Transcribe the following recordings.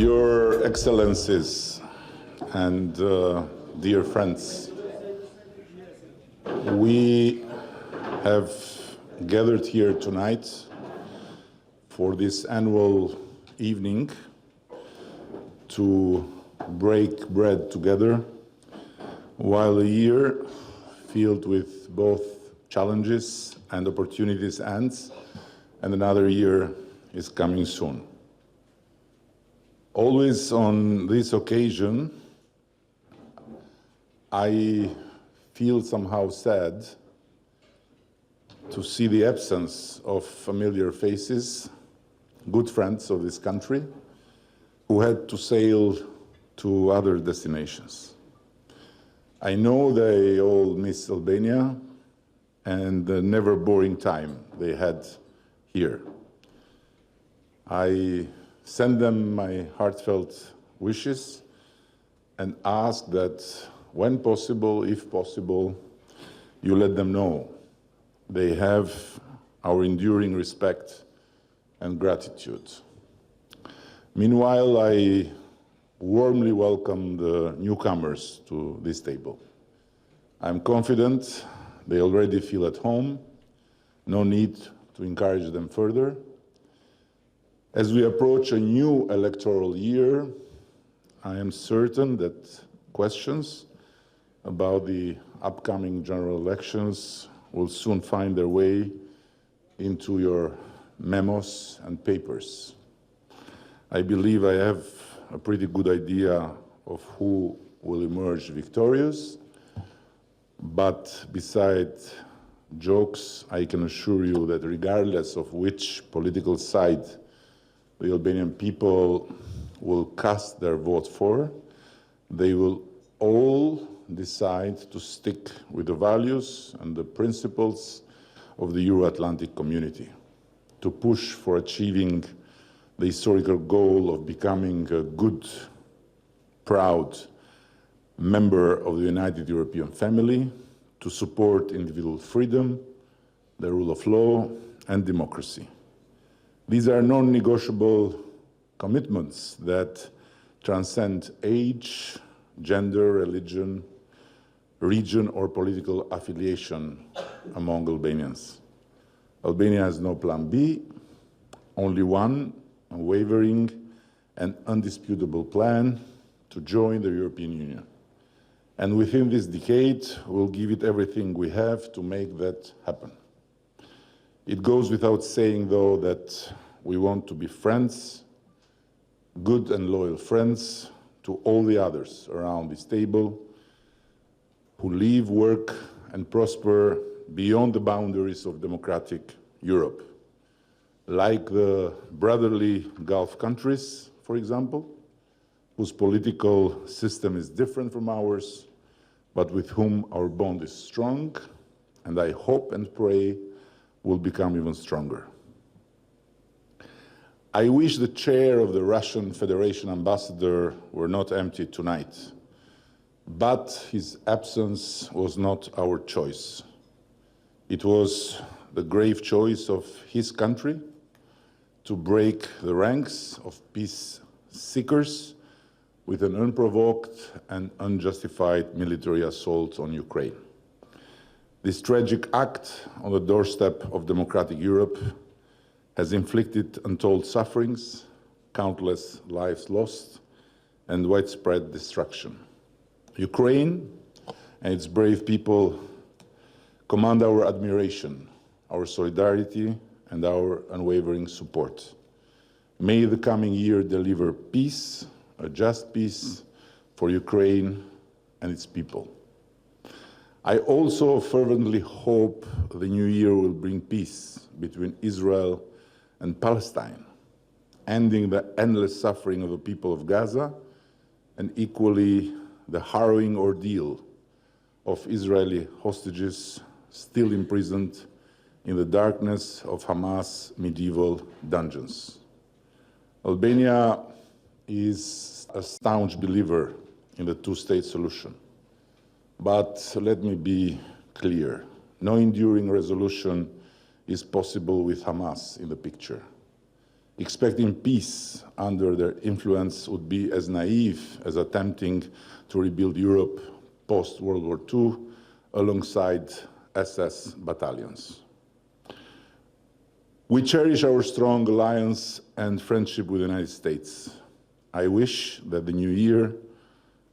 Your Excellencies and dear friends, we have gathered here tonight for this annual evening to break bread together while a year filled with both challenges and opportunities ends, and another year is coming soon. Always on this occasion, I feel somehow sad to see the absence of familiar faces, good friends of this country, who had to sail to other destinations. I know they all miss Albania and the never boring time they had here. I send them my heartfelt wishes and ask that when possible, if possible, you let them know they have our enduring respect and gratitude. Meanwhile, I warmly welcome the newcomers to this table. I'm confident they already feel at home, no need to encourage them further. As we approach a new electoral year, I am certain that questions about the upcoming general elections will soon find their way into your memos and papers. I believe I have a pretty good idea of who will emerge victorious, but besides jokes, I can assure you that regardless of which political side the Albanian people will cast their vote for, they will all decide to stick with the values and the principles of the Euro-Atlantic community, to push for achieving the historical goal of becoming a good, proud member of the United European family, to support individual freedom, the rule of law, and democracy. These are non-negotiable commitments that transcend age, gender, religion, region, or political affiliation among Albanians. Albania has no plan B, only one unwavering and undisputable plan to join the European Union. And within this decade, we'll give it everything we have to make that happen. It goes without saying, though, that we want to be friends, good and loyal friends, to all the others around this table who live, work, and prosper beyond the boundaries of democratic Europe, like the brotherly Gulf countries, for example, whose political system is different from ours, but with whom our bond is strong, and I hope and pray will become even stronger. I wish the chair of the Russian Federation ambassador were not empty tonight, but his absence was not our choice. It was the grave choice of his country to break the ranks of peace seekers with an unprovoked and unjustified military assault on Ukraine. This tragic act on the doorstep of democratic Europe has inflicted untold sufferings, countless lives lost, and widespread destruction. Ukraine and its brave people command our admiration, our solidarity, and our unwavering support. May the coming year deliver peace, a just peace, for Ukraine and its people. I also fervently hope the new year will bring peace between Israel and Palestine, ending the endless suffering of the people of Gaza, and equally the harrowing ordeal of Israeli hostages still imprisoned in the darkness of Hamas' medieval dungeons. Albania is a staunch believer in the two-state solution. But let me be clear, no enduring resolution is possible with Hamas in the picture. Expecting peace under their influence would be as naive as attempting to rebuild Europe post-World War II alongside SS battalions. We cherish our strong alliance and friendship with the United States. I wish that the new year,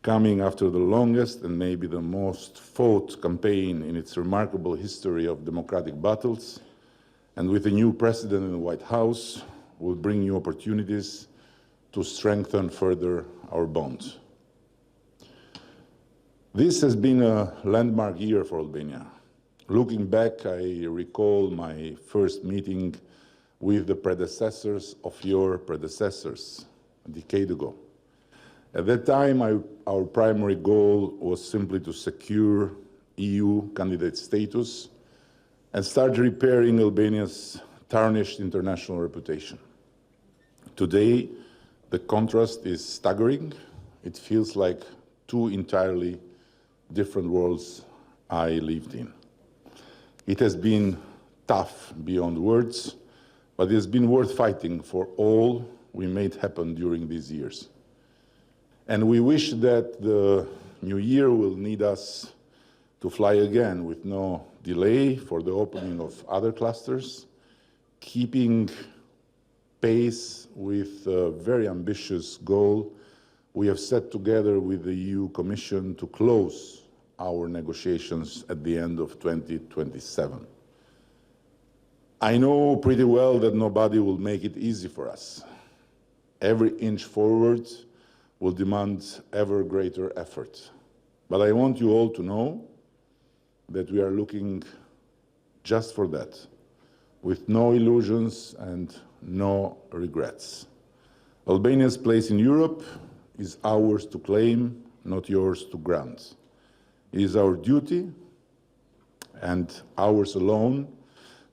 coming after the longest and maybe the most fought campaign in its remarkable history of democratic battles, and with a new president in the White House, will bring new opportunities to strengthen further our bonds. This has been a landmark year for Albania. Looking back, I recall my first meeting with the predecessors of your predecessors a decade ago. At that time, our primary goal was simply to secure EU candidate status and start repairing Albania's tarnished international reputation. Today, the contrast is staggering. It feels like two entirely different worlds I lived in. It has been tough beyond words, but it has been worth fighting for all we made happen during these years. And we wish that the new year will need us to fly again with no delay for the opening of other clusters, keeping pace with a very ambitious goal we have set together with the EU Commission to close our negotiations at the end of 2027. I know pretty well that nobody will make it easy for us. Every inch forward will demand ever greater effort. But I want you all to know that we are looking just for that, with no illusions and no regrets. Albania's place in Europe is ours to claim, not yours to grant. It is our duty, and ours alone,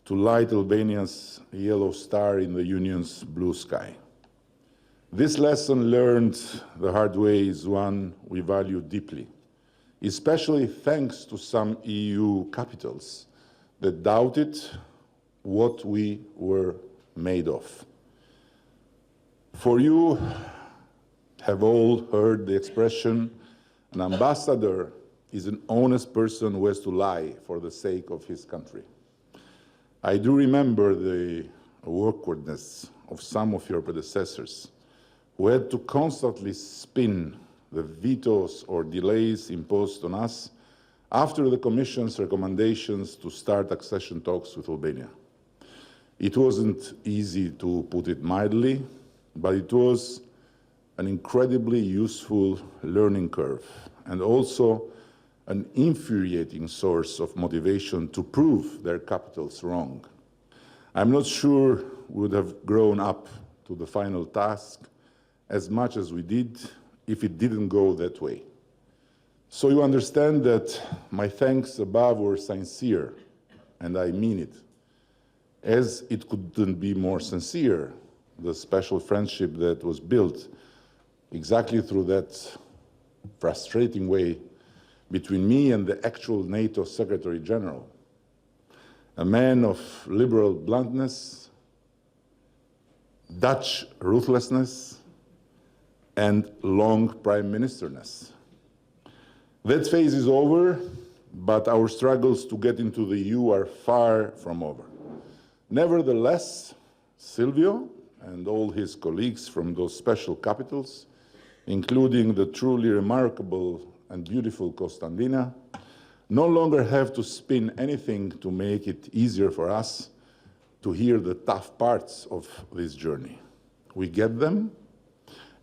to light Albania's yellow star in the Union's blue sky. This lesson learned the hard way is one we value deeply, especially thanks to some EU capitals that doubted what we were made of. For you have all heard the expression, an ambassador is an honest person who has to lie for the sake of his country. I do remember the awkwardness of some of your predecessors who had to constantly spin the vetoes or delays imposed on us after the Commission's recommendations to start accession talks with Albania. It wasn't easy, to put it mildly, but it was an incredibly useful learning curve and also an infuriating source of motivation to prove their capitals wrong. I'm not sure we would have grown up to the final task as much as we did if it didn't go that way. So you understand that my thanks above were sincere, and I mean it, as it couldn't be more sincere, the special friendship that was built exactly through that frustrating way between me and the actual NATO Secretary General, a man of liberal bluntness, Dutch ruthlessness, and long prime ministerness. That phase is over, but our struggles to get into the EU are far from over. Nevertheless, Silvio and all his colleagues from those special capitals, including the truly remarkable and beautiful Constantina, no longer have to spin anything to make it easier for us to hear the tough parts of this journey. We get them,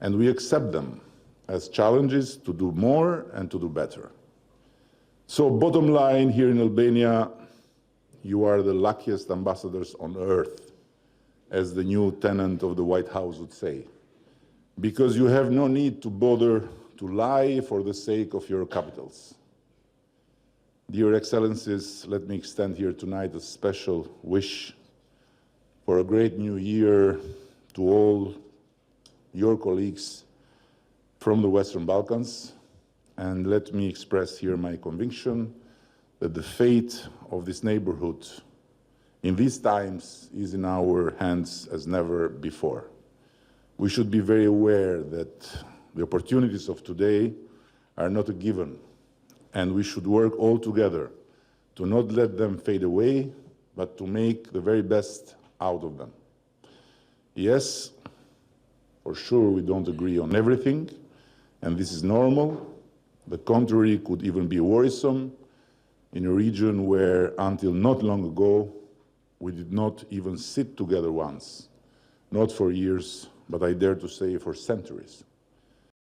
and we accept them as challenges to do more and to do better. So bottom line, here in Albania, you are the luckiest ambassadors on earth, as the new tenant of the White House would say, because you have no need to bother to lie for the sake of your capitals. Dear Excellencies, let me extend here tonight a special wish for a great new year to all your colleagues from the Western Balkans, and let me express here my conviction that the fate of this neighborhood in these times is in our hands as never before. We should be very aware that the opportunities of today are not a given, and we should work all together to not let them fade away, but to make the very best out of them. Yes, for sure we don't agree on everything, and this is normal. The contrary could even be worrisome in a region where, until not long ago, we did not even sit together once, not for years, but I dare to say for centuries.